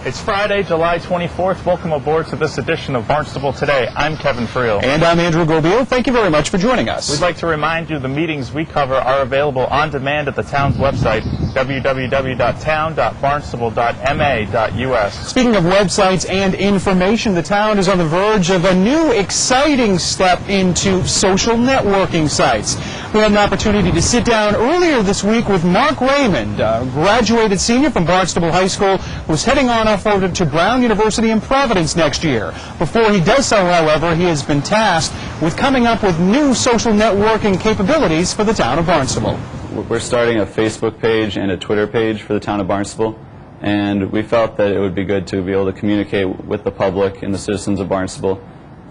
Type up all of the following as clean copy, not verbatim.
It's Friday, July 24th. Welcome aboard to this edition of Barnstable Today. I'm Kevin Friel. And I'm Andrew Gobio. Thank you very much for joining us. We'd like to remind you the meetings we cover are available on demand at the town's website, www.town.barnstable.ma.us. Speaking of websites and information, the town is on the verge of a new exciting step into social networking sites. We had an opportunity to sit down earlier this week with Mark Raymond, a graduated senior from Barnstable High School, who's heading on off to Brown University in Providence next year. Before he does so, however, he has been tasked with coming up with new social networking capabilities for the town of Barnstable. We're starting a Facebook page and a Twitter page for the town of Barnstable, and we felt that it would be good to be able to communicate with the public and the citizens of Barnstable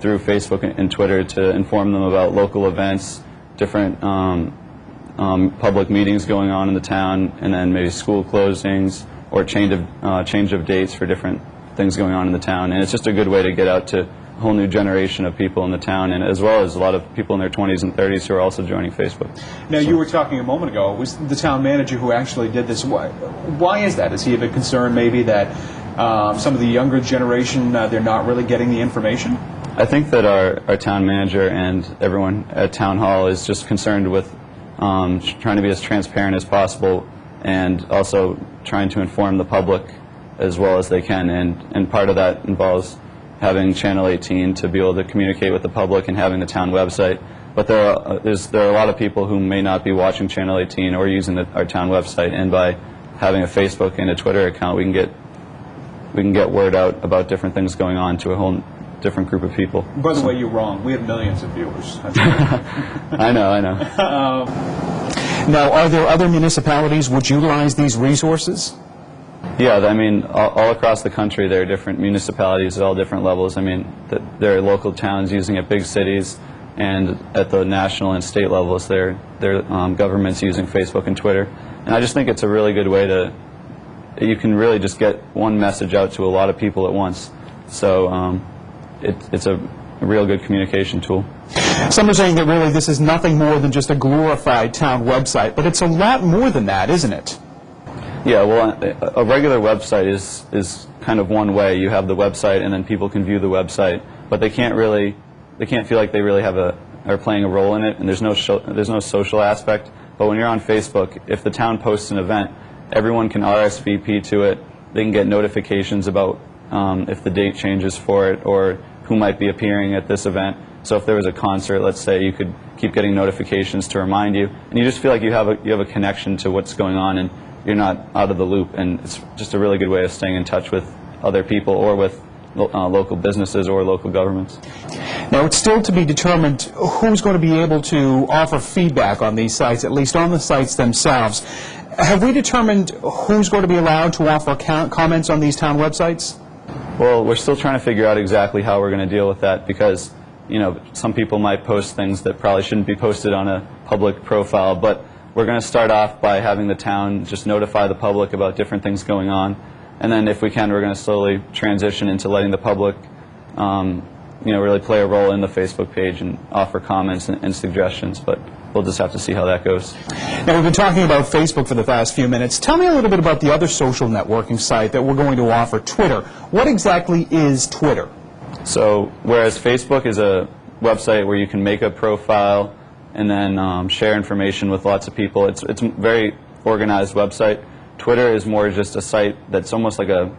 through Facebook and Twitter to inform them about local events, different public meetings going on in the town, and then maybe school closings or change of dates for different things going on in the town. And it's just a good way to get out to a whole new generation of people in the town, and as well as a lot of people in their 20s and 30s who are also joining Facebook. Now, you were talking a moment ago, it was the town manager who actually did this. Why is that? Is he a bit concerned maybe that some of the younger generation, they're not really getting the information? I think that our town manager and everyone at Town Hall is just concerned with trying to be as transparent as possible, and also trying to inform the public as well as they can, and part of that involves having Channel 18 to be able to communicate with the public and having the town website. But there are a lot of people who may not be watching Channel 18 or using our town website, and by having a Facebook and a Twitter account, we can get word out about different things going on to a whole different group of people. By the way, you're wrong. We have millions of viewers. I know. Now, are there other municipalities which utilize these resources? Yeah, I mean, all across the country there are different municipalities at all different levels. I mean, there are local towns using it, big cities, and at the national and state levels, there are governments using Facebook and Twitter. And I just think it's a really good way you can really just get one message out to a lot of people at once. So it's a real good communication tool. Some are saying that really this is nothing more than just a glorified town website, but it's a lot more than that, isn't it? Yeah, well, a regular website is kind of one way. You have the website, and then people can view the website, but they can't feel like they really are playing a role in it, and there's no social aspect. But when you're on Facebook, if the town posts an event, everyone can RSVP to it. They can get notifications about if the date changes for it, or who might be appearing at this event. So if there was a concert, let's say, you could keep getting notifications to remind you, and you just feel like you have a connection to what's going on, and you're not out of the loop. And it's just a really good way of staying in touch with other people, or with local businesses or local governments. Now, it's still to be determined who's going to be able to offer feedback on these sites, at least on the sites themselves. Have we determined who's going to be allowed to offer comments on these town websites? Well, we're still trying to figure out exactly how we're going to deal with that, because some people might post things that probably shouldn't be posted on a public profile, but we're going to start off by having the town just notify the public about different things going on, and then if we can, we're going to slowly transition into letting the public really play a role in the Facebook page and offer comments and suggestions, but we'll just have to see how that goes. Now, we've been talking about Facebook for the past few minutes. Tell me a little bit about the other social networking site that we're going to offer, Twitter. What exactly is Twitter? So, whereas Facebook is a website where you can make a profile and then share information with lots of people, it's a very organized website. Twitter is more just a site that's almost like a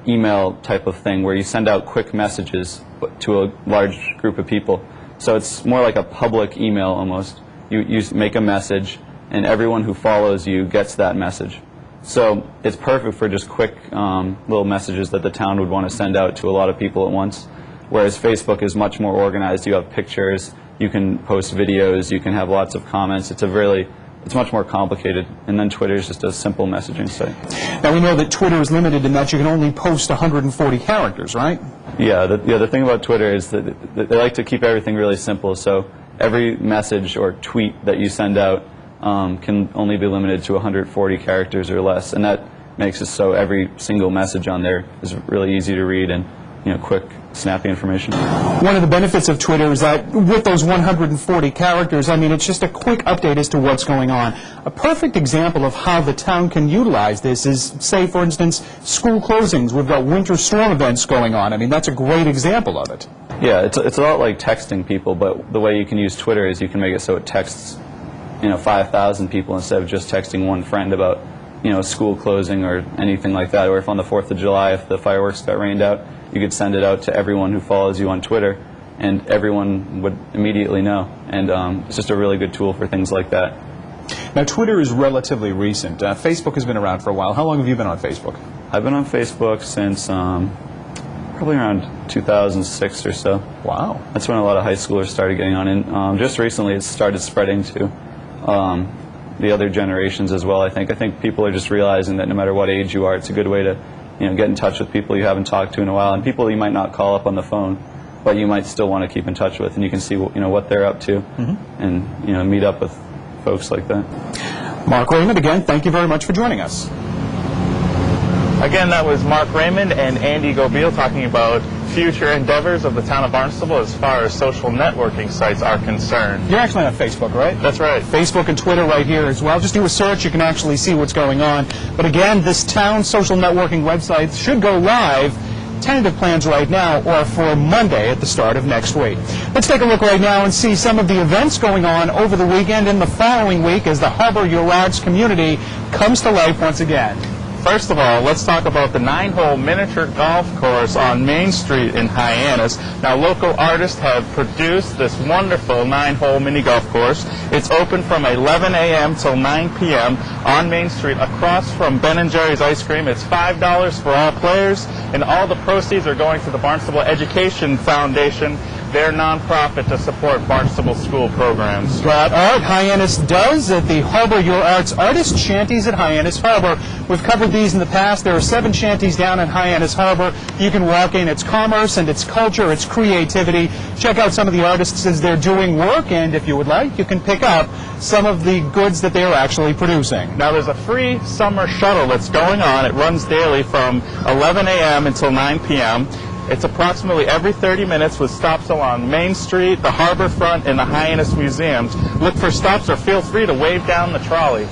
email type of thing, where you send out quick messages to a large group of people. So it's more like a public email almost. You make a message, and everyone who follows you gets that message. So it's perfect for just quick little messages that the town would want to send out to a lot of people at once. Whereas Facebook is much more organized. You have pictures, you can post videos, you can have lots of comments. It's much more complicated. And then Twitter is just a simple messaging site. Now, we know that Twitter is limited in that you can only post 140 characters, right? Yeah, the thing about Twitter is that they like to keep everything really simple. So every message or tweet that you send out can only be limited to 140 characters or less. And that makes it so every single message on there is really easy to read, and quick, snappy information. One of the benefits of Twitter is that with those 140 characters, I mean, it's just a quick update as to what's going on. A perfect example of how the town can utilize this is, say, for instance, school closings. We've got winter storm events going on. I mean, that's a great example of it. Yeah, it's a lot like texting people, but the way you can use Twitter is you can make it so it texts 5,000 people instead of just texting one friend about school closing or anything like that. Or if on the 4th of July, if the fireworks got rained out, you could send it out to everyone who follows you on Twitter, and everyone would immediately know. And it's just a really good tool for things like that. Now, Twitter is relatively recent. Facebook has been around for a while. How long have you been on Facebook? I've been on Facebook since probably around 2006 or so. Wow. That's when a lot of high schoolers started getting on. And just recently it started spreading to the other generations as well, I think. I think people are just realizing that no matter what age you are, it's a good way to get in touch with people you haven't talked to in a while, and people you might not call up on the phone, but you might still want to keep in touch with, and you can see what they're up to, and meet up with folks like that. Mark Raymond, again, thank you very much for joining us. Again, that was Mark Raymond and Andy Gobeil talking about future endeavors of the town of Barnstable as far as social networking sites are concerned. You're actually on Facebook, right? That's right. Facebook and Twitter right here as well. Just do a search, you can actually see what's going on. But again, this town social networking website should go live. Tentative plans right now are for Monday at the start of next week. Let's take a look right now and see some of the events going on over the weekend and the following week as the Harbor Your Arts community comes to life once again. First of all, let's talk about the 9-hole miniature golf course on Main Street in Hyannis. Now, local artists have produced this wonderful 9-hole mini golf course. It's open from 11 a.m. till 9 p.m. on Main Street across from Ben & Jerry's Ice Cream. It's $5 for all players, and all the proceeds are going to the Barnstable Education Foundation, their nonprofit to support Barnstable school programs. What art Hyannis does at the Harbor Your Arts Artist Shanties at Hyannis Harbor. We've covered these in the past. There are 7 shanties down in Hyannis Harbor. You can walk in. It's commerce and it's culture, it's creativity. Check out some of the artists as they're doing work, and if you would like, you can pick up some of the goods that they're actually producing. Now, there's a free summer shuttle that's going on. It runs daily from 11 a.m. until 9 p.m. It's approximately every 30 minutes with stops along Main Street, the Harbor Front, and the Hyannis Museums. Look for stops or feel free to wave down the trolley.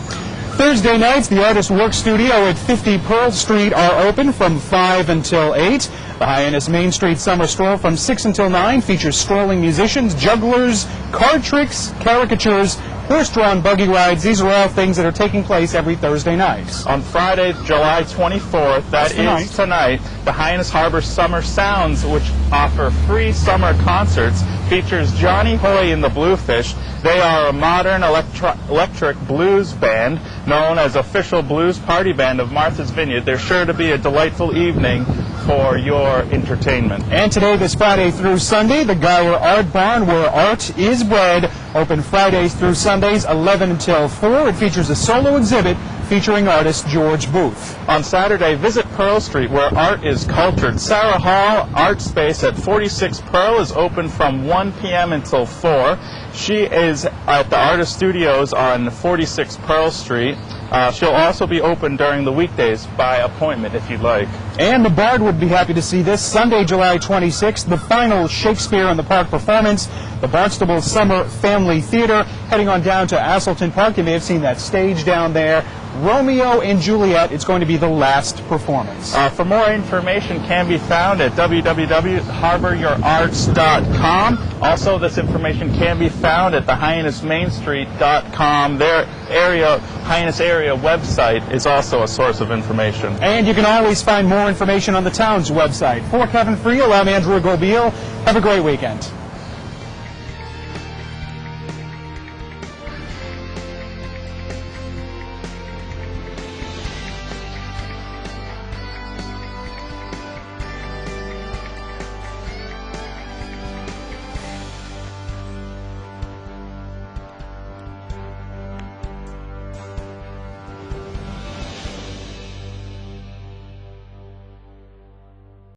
Thursday nights, the Artist Work Studio at 50 Pearl Street are open from 5 until 8. The Hyannis Main Street Summer Stroll from 6 until 9 features strolling musicians, jugglers, card tricks, caricatures, horse-drawn buggy rides. These are all things that are taking place every Thursday night. On Friday, July 24th, that is tonight, the Hyannis Harbor Summer Sounds, which offer free summer concerts, features Johnny Hoy and the Bluefish. They are a modern electric blues band known as Official Blues Party Band of Martha's Vineyard. They're sure to be a delightful evening for your entertainment. And today, this Friday through Sunday, the Geyer Art Barn, where art is bred, open Fridays through Sundays, 11 until 4. It features a solo exhibit featuring artist George Booth. On Saturday, visit Pearl Street, where art is cultured. Sarah Hall, Artspace at 46 Pearl, is open from 1 p.m. until 4. She is at the Artist Studios on 46 Pearl Street. She'll also be open during the weekdays by appointment if you'd like. And the Bard would be happy to see this Sunday, July 26th, the final Shakespeare in the Park performance, the Barnstable Summer Family Theater, heading on down to Asselton Park. You may have seen that stage down there. Romeo and Juliet, it's going to be the last performance. For more information can be found at www.harboryourarts.com. Also, this information can be found at the HyannisMainStreet.com. Their Hyannis area website is also a source of information. And you can always find more information on the town's website. For Kevin Friel, I'm Andrew Gobeil. Have a great weekend.